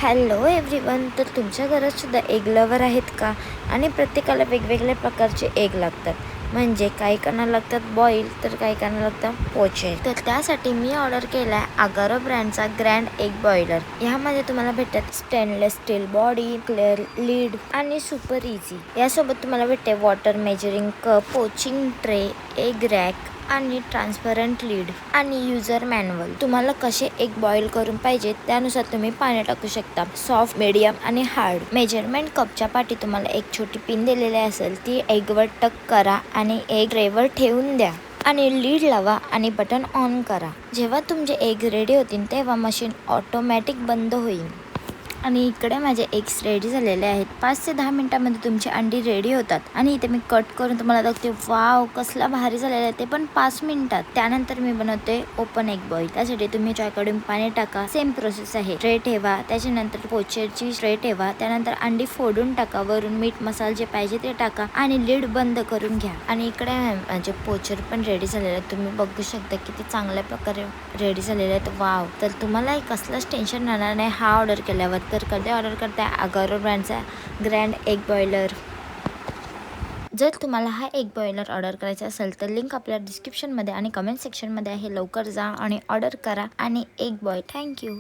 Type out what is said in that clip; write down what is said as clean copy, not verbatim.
Hello everyone. तर तुमच्या घरात सुद्धा एग लवर आहेत का? आणि प्रत्येकाला वेगवेगळ्या प्रकारचे एग लागतात. म्हणजे काही काना लागतात बॉईल, तर काही काना लागतात पोचे. तर त्यासाठी मी ऑर्डर केला आहे अगारो ब्रँडचा ग्रँड एग बॉयलर. ह्यामध्ये तुम्हाला भेटतात stainless steel body, clear lid आणि सुपर इझी. यासोबत तुम्हाला भेटते water measuring cup, poaching tray, egg rack आणि ट्रान्सपरंट लीड आणि युजर मॅन्युअल. तुम्हाला कसे एग बॉईल करून पाहिजे त्यानुसार तुम्ही पाणी टाकू शकता. सॉफ्ट, मीडियम आणि हार्ड. मेजरमेंट कपच्या पाठी तुम्हाला एक छोटी पिन दिलेली असेल, ती एगवर टक करा आणि एग ट्रेवर ठेवून द्या आणि लीड लावा आणि बटन ऑन करा. जेव्हा तुमचे एग रेडी होतील तेव्हा मशीन ऑटोमॅटिक बंद होईल. आणि इकडे माझे एग्स रेडी झालेले आहेत. 5 ते 10 मिनिटांमध्ये तुमची अंडी रेडी होतात. आणि इथे मी कट करून तुम्हाला दाखवते. वाव, कसला भारी झालेला आहे ते पण 5 मिनिटात. त्यानंतर मी बनवते ओपन एग बॉईल. त्यासाठी तुम्ही कडून पाणी टाका. सेम प्रोसेस आहे. ट्रे ठेवा, त्याच्यानंतर पोचरची ट्रे ठेवा, त्यानंतर अंडी फोडून टाका, वरून मीठ मसाला जे पाहिजे ते टाका आणि लीड बंद करून घ्या. आणि इकडे माझे पोचर पण रेडी झालेले आहेत. तुम्ही बघू शकता किती चांगल्या प्रकारे रेडी झालेले आहेत. वाव, तर तुम्हाला कसलंच टेन्शन राहणार नाही हा ऑर्डर केल्यावर. तर कधी ऑर्डर करताय अगारो ब्रँडचा ग्रँड एग बॉयलर. जर तुम्हाला हा एग बॉयलर ऑर्डर करायचा असेल तर लिंक आपल्या डिस्क्रिप्शनमध्ये आणि कमेंट सेक्शनमध्ये आहे. लवकर जा आणि ऑर्डर करा आणि एग बॉय. थँक्यू.